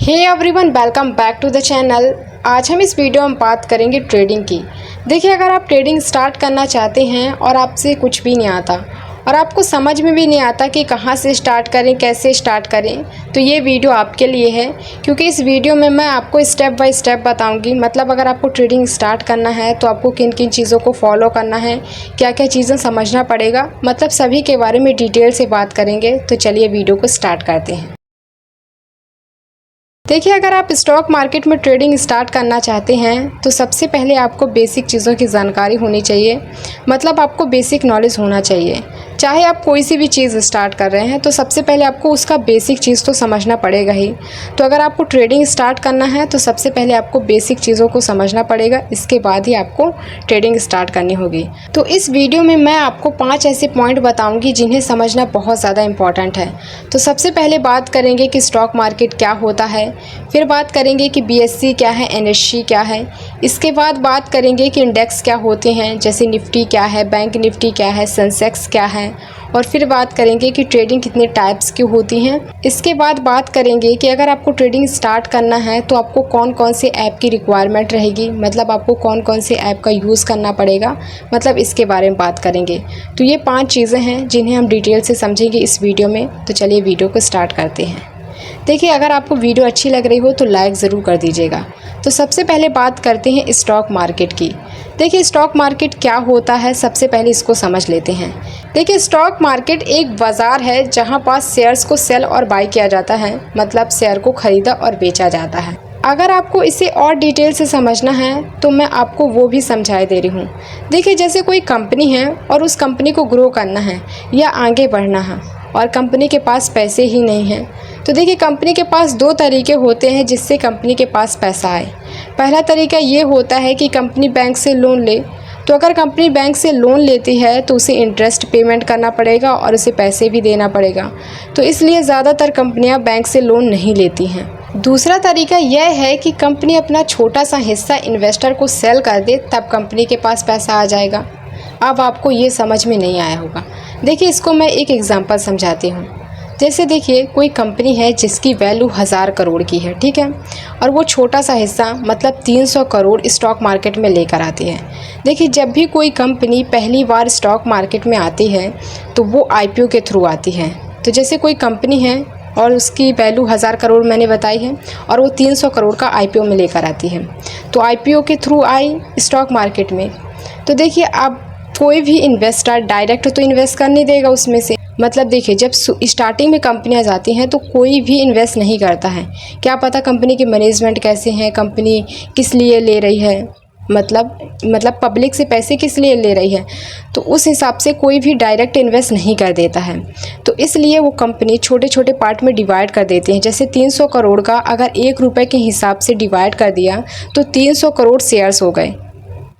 Hey everyone, welcome back to the channel. आज हम इस वीडियो में बात करेंगे ट्रेडिंग की। देखिए, अगर आप ट्रेडिंग स्टार्ट करना चाहते हैं और आपसे कुछ भी नहीं आता और आपको समझ में भी नहीं आता कि कहाँ से स्टार्ट करें, कैसे स्टार्ट करें, तो ये वीडियो आपके लिए है। क्योंकि इस वीडियो में मैं आपको स्टेप बाय स्टेप बताऊंगी। मतलब अगर आपको ट्रेडिंग स्टार्ट करना है तो आपको किन किन चीज़ों को फॉलो करना है, क्या क्या चीज़ें समझना पड़ेगा, मतलब सभी के बारे में डिटेल से बात करेंगे। तो चलिए वीडियो को स्टार्ट करते हैं। देखिए, अगर आप स्टॉक मार्केट में ट्रेडिंग स्टार्ट करना चाहते हैं तो सबसे पहले आपको बेसिक चीज़ों की जानकारी होनी चाहिए। मतलब आपको बेसिक नॉलेज होना चाहिए। चाहे आप कोई सी भी चीज़ स्टार्ट कर रहे हैं तो सबसे पहले आपको उसका बेसिक चीज़ तो समझना पड़ेगा ही। तो अगर आपको ट्रेडिंग स्टार्ट करना है तो सबसे पहले आपको बेसिक चीज़ों को समझना पड़ेगा, इसके बाद ही आपको ट्रेडिंग स्टार्ट करनी होगी। तो इस वीडियो में मैं आपको 5 ऐसे पॉइंट बताऊँगी जिन्हें समझना बहुत ज़्यादा इंपॉर्टेंट है। तो सबसे पहले बात करेंगे कि स्टॉक मार्केट क्या होता है, फिर बात करेंगे कि बीएससी क्या है, एनएससी क्या है। इसके बाद बात करेंगे कि इंडेक्स क्या होते हैं, जैसे निफ्टी क्या है, बैंक निफ्टी क्या है, सेंसेक्स क्या है। और फिर बात करेंगे कि ट्रेडिंग कितने टाइप्स की होती हैं। इसके बाद बात करेंगे कि अगर आपको ट्रेडिंग स्टार्ट करना है तो आपको कौन कौन से ऐप की रिक्वायरमेंट रहेगी, मतलब आपको कौन कौन से ऐप का यूज़ करना पड़ेगा, मतलब इसके बारे में बात करेंगे। तो ये 5 चीज़ें हैं जिन्हें हम डिटेल से समझेंगे इस वीडियो में। तो चलिए वीडियो को स्टार्ट करते हैं। देखिए, अगर आपको वीडियो अच्छी लग रही हो तो लाइक ज़रूर कर दीजिएगा। तो सबसे पहले बात करते हैं स्टॉक मार्केट की। देखिए, स्टॉक मार्केट क्या होता है, सबसे पहले इसको समझ लेते हैं। देखिए, स्टॉक मार्केट एक बाज़ार है जहां पास शेयर्स को सेल और बाई किया जाता है, मतलब शेयर को ख़रीदा और बेचा जाता है। अगर आपको इसे और डिटेल से समझना है तो मैं आपको वो भी समझा दे रही हूँ। देखिए, जैसे कोई कंपनी है और उस कंपनी को ग्रो करना है या आगे बढ़ना है और कंपनी के पास पैसे ही नहीं हैं, तो देखिए कंपनी के पास 2 तरीके होते हैं जिससे कंपनी के पास पैसा आए। पहला तरीका ये होता है कि कंपनी बैंक से लोन ले। तो अगर कंपनी बैंक से लोन लेती है तो उसे इंटरेस्ट पेमेंट करना पड़ेगा और उसे पैसे भी देना पड़ेगा। तो इसलिए ज़्यादातर कंपनियां बैंक से लोन नहीं लेती हैं। दूसरा तरीका यह है कि कंपनी अपना छोटा सा हिस्सा इन्वेस्टर को सेल कर दे, तब कंपनी के पास पैसा आ जाएगा। अब आपको ये समझ में नहीं आया होगा। देखिए, इसको मैं एक एग्जांपल समझाती हूँ। जैसे देखिए, कोई कंपनी है जिसकी वैल्यू 1000 करोड़ की है, ठीक है, और वो छोटा सा हिस्सा मतलब 300 करोड़ स्टॉक मार्केट में लेकर आती है। देखिए, जब भी कोई कंपनी पहली बार स्टॉक मार्केट में आती है तो वो आईपीओ के थ्रू आती है। तो जैसे कोई कंपनी है और उसकी वैल्यू 1000 करोड़ मैंने बताई है और वो 300 करोड़ का आईपीओ में लेकर आती है, तो आईपीओ के थ्रू आई स्टॉक मार्केट में। तो देखिए, अब कोई भी इन्वेस्टर डायरेक्ट तो इन्वेस्ट कर नहीं देगा उसमें से। मतलब देखिए, जब स्टार्टिंग में कंपनियां जाती हैं तो कोई भी इन्वेस्ट नहीं करता है। क्या पता कंपनी के मैनेजमेंट कैसे हैं, कंपनी किस लिए ले रही है, मतलब पब्लिक से पैसे किस लिए ले रही है, तो उस हिसाब से कोई भी डायरेक्ट इन्वेस्ट नहीं कर देता है। तो इसलिए वो कंपनी छोटे छोटे पार्ट में डिवाइड कर देती हैं। जैसे 300 करोड़ का अगर 1 रुपये के हिसाब से डिवाइड कर दिया तो 300 करोड़ शेयर्स हो गए,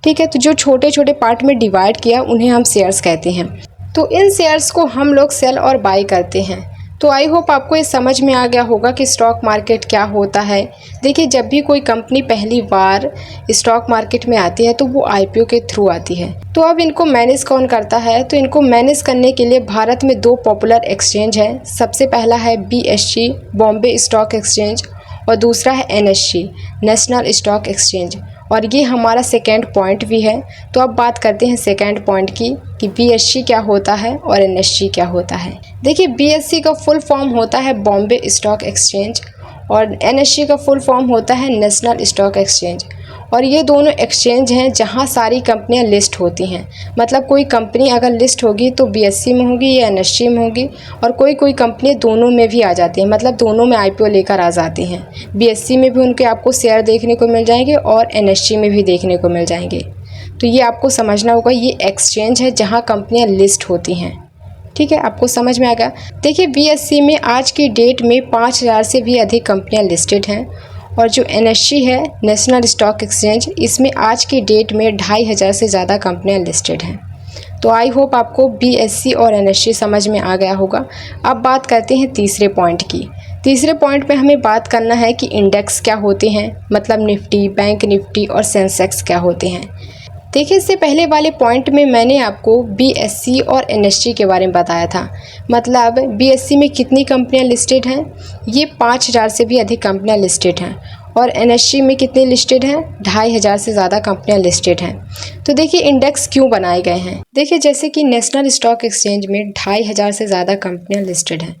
ठीक है। तो जो छोटे छोटे पार्ट में डिवाइड किया उन्हें हम शेयर्स कहते हैं। तो इन शेयर्स को हम लोग सेल और बाई करते हैं। तो आई होप आपको ये समझ में आ गया होगा कि स्टॉक मार्केट क्या होता है। देखिए, जब भी कोई कंपनी पहली बार स्टॉक मार्केट में आती है तो वो आईपीओ के थ्रू आती है। तो अब इनको मैनेज कौन करता है, तो इनको मैनेज करने के लिए भारत में 2 पॉपुलर एक्सचेंज है। सबसे पहला है बीएससी, बॉम्बे स्टॉक एक्सचेंज, और दूसरा है एनएससी, नेशनल स्टॉक एक्सचेंज। और ये हमारा सेकेंड पॉइंट भी है। तो अब बात करते हैं सेकेंड पॉइंट की कि बीएससी क्या होता है और एनएससी क्या होता है। देखिए, बीएससी का फुल फॉर्म होता है बॉम्बे स्टॉक एक्सचेंज और एनएससी का फुल फॉर्म होता है नेशनल स्टॉक एक्सचेंज। और ये दोनों एक्सचेंज हैं जहां सारी कंपनियां लिस्ट होती हैं। मतलब कोई कंपनी अगर लिस्ट होगी तो बीएससी में होगी या एनएससी में होगी, और कोई कंपनी दोनों में भी आ जाती है, मतलब दोनों में आईपीओ लेकर आ जाती हैं। बीएससी में भी उनके आपको शेयर देखने को मिल जाएंगे और एनएससी में भी देखने को मिल जाएंगे। तो ये आपको समझना होगा, ये एक्सचेंज है जहाँ कंपनियाँ लिस्ट होती हैं, ठीक है। आपको समझ में आ गया। देखिए, बीएससी में आज की डेट में 5000 से भी अधिक कंपनियां लिस्टेड हैं, और जो एनएससी है नेशनल स्टॉक एक्सचेंज, इसमें आज की डेट में 2500 से ज़्यादा कंपनियां लिस्टेड हैं। तो आई होप आपको बीएससी और एनएससी समझ में आ गया होगा। अब बात करते हैं तीसरे पॉइंट की। तीसरे पॉइंट पे हमें बात करना है कि इंडेक्स क्या होते हैं, मतलब निफ्टी, बैंक निफ्टी और सेंसेक्स क्या होते हैं। देखिए, इससे पहले वाले पॉइंट में मैंने आपको बीएससी और एनएससी के बारे में बताया था। मतलब बीएससी में कितनी कंपनियां लिस्टेड हैं, ये 5000 से भी अधिक कंपनियां लिस्टेड हैं। और एनएससी में कितनी लिस्टेड हैं, 2500 से ज़्यादा कंपनियां लिस्टेड हैं। तो देखिए इंडेक्स क्यों बनाए गए हैं। देखिए जैसे कि नेशनल स्टॉक एक्सचेंज में 2500 से ज़्यादा कंपनियां लिस्टेड हैं।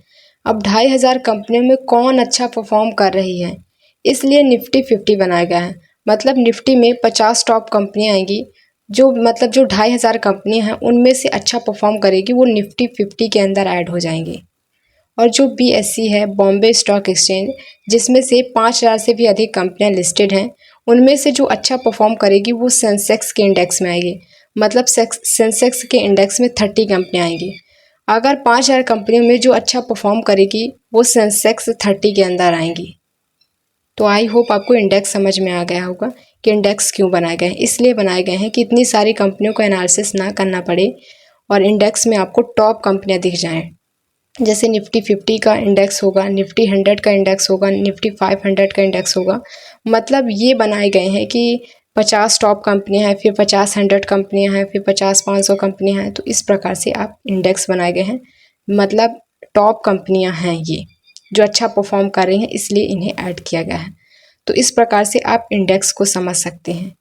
अब 2500 कंपनियों में कौन अच्छा परफॉर्म कर रही है, इसलिए निफ्टी 50 बनाया गया है। मतलब निफ्टी में 50 टॉप कंपनियां आएंगी, जो 2500 कंपनियां हैं उनमें से अच्छा परफॉर्म करेगी, वो निफ्टी 50 के अंदर ऐड हो जाएंगी। और जो बीएससी है, बॉम्बे स्टॉक एक्सचेंज, जिसमें से 5000 से भी अधिक कंपनियां लिस्टेड हैं, उनमें से जो अच्छा परफॉर्म करेगी वो सेंसेक्स के इंडेक्स में आएगी। मतलब सेंसेक्स के इंडेक्स में 30 कंपनियां आएंगी। अगर 5000 कंपनियों में जो अच्छा परफॉर्म करेगी वो सेंसेक्स 30 के अंदर आएंगी। तो आई होप आपको इंडेक्स समझ में आ गया होगा कि इंडेक्स क्यों बनाए गए हैं। इसलिए बनाए गए हैं कि इतनी सारी कंपनियों को एनालिसिस ना करना पड़े और इंडेक्स में आपको टॉप कंपनियां दिख जाएं। जैसे निफ्टी 50 का इंडेक्स होगा, निफ्टी 100 का इंडेक्स होगा, निफ्टी 500 का इंडेक्स होगा। मतलब ये बनाए गए हैं कि 50 टॉप कंपनियां हैं, फिर 50 100 कंपनियां हैं, फिर 50 500 कंपनियां हैं। तो इस प्रकार से आप इंडेक्स बनाए गए हैं। मतलब टॉप कंपनियां हैं ये जो अच्छा परफॉर्म कर रही हैं, इसलिए इन्हें ऐड किया गया है। तो इस प्रकार से आप इंडेक्स को समझ सकते हैं।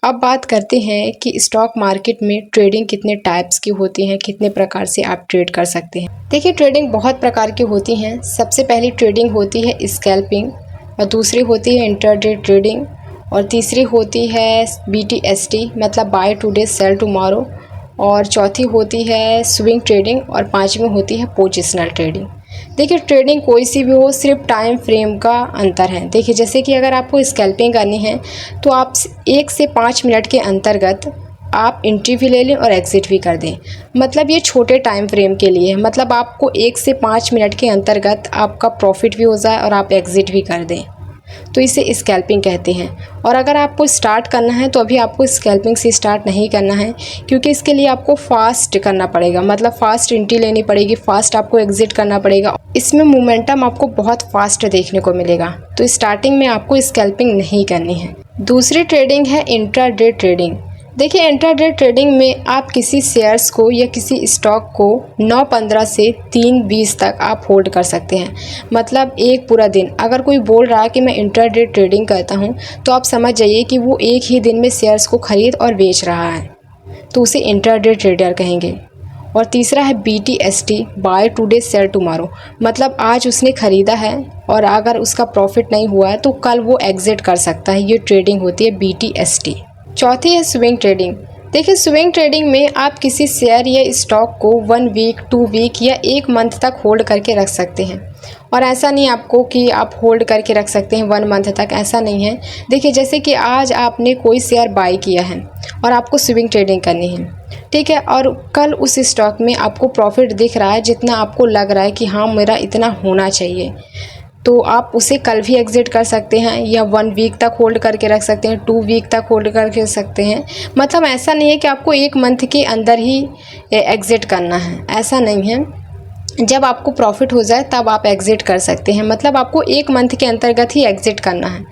अब बात करते हैं कि स्टॉक मार्केट में ट्रेडिंग कितने टाइप्स की होती हैं, कितने प्रकार से आप ट्रेड कर सकते हैं। देखिए ट्रेडिंग बहुत प्रकार की होती हैं। सबसे पहली ट्रेडिंग होती है स्कैल्पिंग, और दूसरी होती है इंट्राडे ट्रेडिंग, और तीसरी होती है BTST मतलब बाय टुडे सेल टुमारो, और चौथी होती है स्विंग ट्रेडिंग, और पांचवी होती है पोजिशनल ट्रेडिंग। देखिए ट्रेडिंग कोई सी भी हो, सिर्फ टाइम फ्रेम का अंतर है। देखिए जैसे कि अगर आपको स्कैल्पिंग करनी है तो आप 1 से 5 मिनट के अंतर्गत आप एंट्री भी ले लें और एग्ज़िट भी कर दें। मतलब ये छोटे टाइम फ्रेम के लिए है। मतलब आपको 1 से 5 मिनट के अंतर्गत आपका प्रॉफिट भी हो जाए और आप एग्ज़िट भी कर दें, तो इसे स्कैल्पिंग कहते हैं। और अगर आपको स्टार्ट करना है तो अभी आपको स्कैल्पिंग से स्टार्ट नहीं करना है, क्योंकि इसके लिए आपको फास्ट करना पड़ेगा। मतलब फास्ट एंट्री लेनी पड़ेगी, फास्ट आपको एग्जिट करना पड़ेगा। इसमें मोमेंटम आपको बहुत फास्ट देखने को मिलेगा। तो स्टार्टिंग में आपको स्कैल्पिंग नहीं करनी है। दूसरी ट्रेडिंग है इंट्राडे ट्रेडिंग। देखिए इंट्राडे ट्रेडिंग में आप किसी शेयर्स को या किसी स्टॉक को 9:15 से 3:20 तक आप होल्ड कर सकते हैं। मतलब एक पूरा दिन। अगर कोई बोल रहा है कि मैं इंट्राडे ट्रेडिंग करता हूं, तो आप समझ जाइए कि वो एक ही दिन में शेयर्स को खरीद और बेच रहा है, तो उसे इंट्राडे ट्रेडर कहेंगे। और तीसरा है BTST buy today sell tomorrow. मतलब आज उसने ख़रीदा है और अगर उसका प्रॉफिट नहीं हुआ है तो कल वो एग्जिट कर सकता है। ये ट्रेडिंग होती है BTST। चौथी है स्विंग ट्रेडिंग। देखिए स्विंग ट्रेडिंग में आप किसी शेयर या स्टॉक को 1 वीक, 2 वीक या 1 मंथ तक होल्ड करके रख सकते हैं। और ऐसा नहीं आपको कि आप होल्ड करके रख सकते हैं 1 मंथ तक, ऐसा नहीं है। देखिए जैसे कि आज आपने कोई शेयर बाई किया है और आपको स्विंग ट्रेडिंग करनी है, ठीक है, और कल उस स्टॉक में आपको प्रॉफिट दिख रहा है, जितना आपको लग रहा है कि हाँ मेरा इतना होना चाहिए, तो आप उसे कल भी एग्जिट कर सकते हैं या 1 वीक तक होल्ड करके रख सकते हैं, 2 वीक तक होल्ड करके रख सकते हैं। मतलब ऐसा नहीं है कि आपको 1 मंथ के अंदर ही एग्जिट करना है, ऐसा नहीं है। जब आपको प्रॉफिट हो जाए तब आप एग्जिट कर सकते हैं। मतलब आपको 1 मंथ के अंतर्गत ही एग्जिट करना है।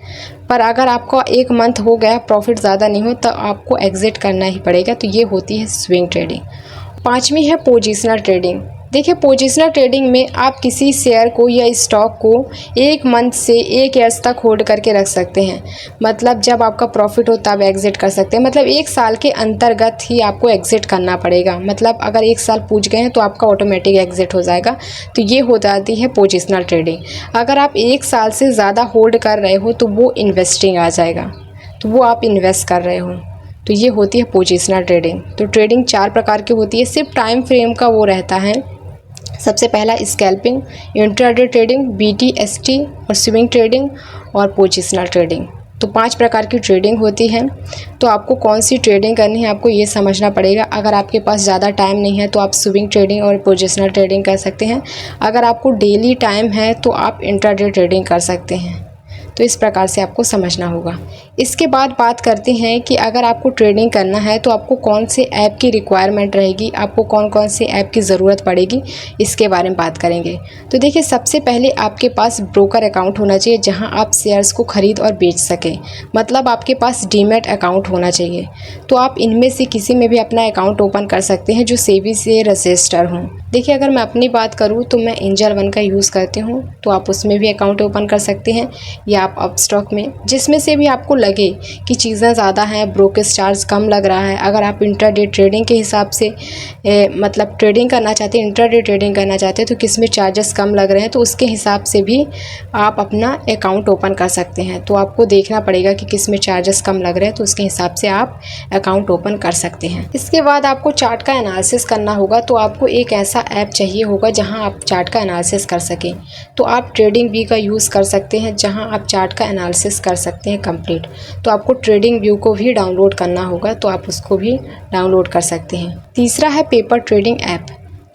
पर अगर आपका 1 मंथ हो गया, प्रॉफिट ज़्यादा नहीं हो, तो आपको एग्जिट करना ही पड़ेगा। तो ये होती है स्विंग ट्रेडिंग। पाँचवीं है पोजिशनल ट्रेडिंग। देखिए पोजिशनल ट्रेडिंग में आप किसी शेयर को या स्टॉक को 1 मंथ से 1 ईयर्स तक होल्ड करके रख सकते हैं। मतलब जब आपका प्रॉफिट हो तब एग्जिट कर सकते हैं। मतलब 1 साल के अंतर्गत ही आपको एग्जिट करना पड़ेगा। मतलब अगर 1 साल पूछ गए हैं तो आपका ऑटोमेटिक एग्जिट हो जाएगा। तो ये हो जाती है पोजिशनल ट्रेडिंग। अगर आप 1 साल से ज़्यादा होल्ड कर रहे हो तो वो इन्वेस्टिंग आ जाएगा, तो वो आप इन्वेस्ट कर रहे हो। तो ये होती है पोजिशनल ट्रेडिंग। तो ट्रेडिंग 4 प्रकार की होती है, सिर्फ टाइम फ्रेम का वो रहता है। सबसे पहला स्कैल्पिंग, इंट्राडे ट्रेडिंग, BTST और स्विंग ट्रेडिंग और पोजिशनल ट्रेडिंग। तो 5 प्रकार की ट्रेडिंग होती है। तो आपको कौन सी ट्रेडिंग करनी है आपको ये समझना पड़ेगा। अगर आपके पास ज़्यादा टाइम नहीं है तो आप स्विंग ट्रेडिंग और पोजिशनल ट्रेडिंग कर सकते हैं। अगर आपको डेली टाइम है तो आप इंट्राडे ट्रेडिंग कर सकते हैं। तो इस प्रकार से आपको समझना होगा। इसके बाद बात करते हैं कि अगर आपको ट्रेडिंग करना है तो आपको कौन से ऐप की रिक्वायरमेंट रहेगी, आपको कौन कौन से ऐप की ज़रूरत पड़ेगी, इसके बारे में बात करेंगे। तो देखिए, सबसे पहले आपके पास ब्रोकर अकाउंट होना चाहिए जहां आप शेयर्स को ख़रीद और बेच सकें, मतलब आपके पास डीमैट अकाउंट होना चाहिए। तो आप इनमें से किसी में भी अपना अकाउंट ओपन कर सकते हैं जो सेबी से रजिस्टर हों। देखिए, अगर मैं अपनी बात करूं तो मैं एंजल वन का यूज़ करती हूं, तो आप उसमें भी अकाउंट ओपन कर सकते हैं, या आप अपस्टॉक में, जिसमें से भी आपको लगे कि चीज़ें ज़्यादा हैं, ब्रोकरेज चार्ज कम लग रहा है। अगर आप इंट्राडे ट्रेडिंग के हिसाब से मतलब ट्रेडिंग करना चाहते हैं, इंट्राडे ट्रेडिंग करना चाहते हैं, तो किसमें चार्जेस कम लग रहे हैं, तो उसके हिसाब से भी आप अपना अकाउंट ओपन कर सकते हैं। तो आपको देखना पड़ेगा कि किसमें चार्जेस कम लग रहे हैं, तो उसके हिसाब से आप अकाउंट ओपन कर सकते हैं। इसके बाद आपको चार्ट का एनालिसिस करना होगा, तो आपको एक ऐसा ऐप चाहिए होगा जहां आप चार्ट का एनालिसिस कर सकें। तो आप ट्रेडिंग व्यू का यूज़ कर सकते हैं जहां आप चार्ट का एनालिसिस कर सकते हैं कंप्लीट। तो आपको ट्रेडिंग व्यू को भी डाउनलोड करना होगा, तो आप उसको भी डाउनलोड कर सकते हैं। तीसरा है पेपर ट्रेडिंग ऐप।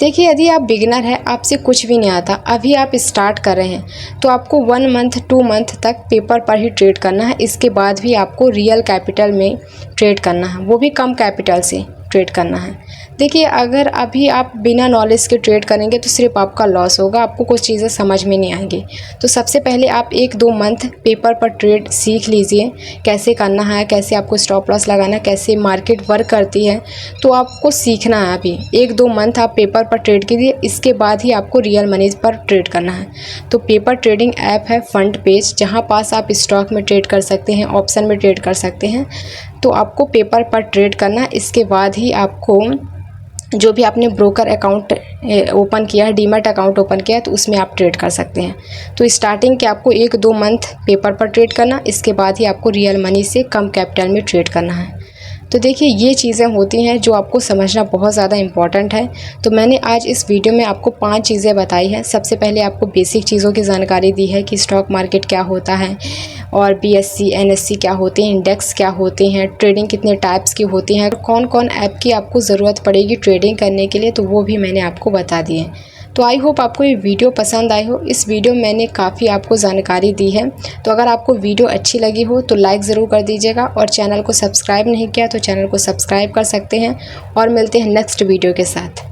देखिए, यदि आप बिगिनर हैं, आपसे कुछ भी नहीं आता, अभी आप स्टार्ट कर रहे हैं, तो आपको 1 मंथ 2 मंथ तक पेपर पर ही ट्रेड करना है। इसके बाद भी आपको रियल कैपिटल में ट्रेड करना है, वो भी कम कैपिटल से ट्रेड करना है। देखिए, अगर अभी आप बिना नॉलेज के ट्रेड करेंगे तो सिर्फ आपका लॉस होगा, आपको कुछ चीज़ें समझ में नहीं आएंगी। तो सबसे पहले आप 1-2 मंथ पेपर पर ट्रेड सीख लीजिए, कैसे करना है, कैसे आपको स्टॉप लॉस लगाना है, कैसे मार्केट वर्क करती है, तो आपको सीखना है। अभी 1-2 मंथ आप पेपर पर ट्रेड कीजिए, इसके बाद ही आपको रियल मनी पर ट्रेड करना है। तो पेपर ट्रेडिंग ऐप है फंड पेज, जहाँ पास आप स्टॉक में ट्रेड कर सकते हैं, ऑप्शन में ट्रेड कर सकते हैं। तो आपको पेपर पर ट्रेड करना है, इसके बाद ही आपको जो भी आपने ब्रोकर अकाउंट ओपन किया है, डीमैट अकाउंट ओपन किया है, तो उसमें आप ट्रेड कर सकते हैं। तो स्टार्टिंग के आपको 1-2 मंथ पेपर पर ट्रेड करना, इसके बाद ही आपको रियल मनी से कम कैपिटल में ट्रेड करना है। तो देखिए, ये चीज़ें होती हैं जो आपको समझना बहुत ज़्यादा इम्पॉर्टेंट है। तो मैंने आज इस वीडियो में आपको 5 चीज़ें बताई हैं। सबसे पहले आपको बेसिक चीज़ों की जानकारी दी है कि स्टॉक मार्केट क्या होता है, और BSE NSE क्या होते हैं, इंडेक्स क्या होते हैं, ट्रेडिंग कितने टाइप्स की होती हैं, कौन कौन ऐप की आपको ज़रूरत पड़ेगी ट्रेडिंग करने के लिए, तो वो भी मैंने आपको बता दिए। तो आई होप आपको ये वीडियो पसंद आई हो। इस वीडियो में मैंने काफ़ी आपको जानकारी दी है। तो अगर आपको वीडियो अच्छी लगी हो तो लाइक ज़रूर कर दीजिएगा, और चैनल को सब्सक्राइब नहीं किया तो चैनल को सब्सक्राइब कर सकते हैं। और मिलते हैं नेक्स्ट वीडियो के साथ।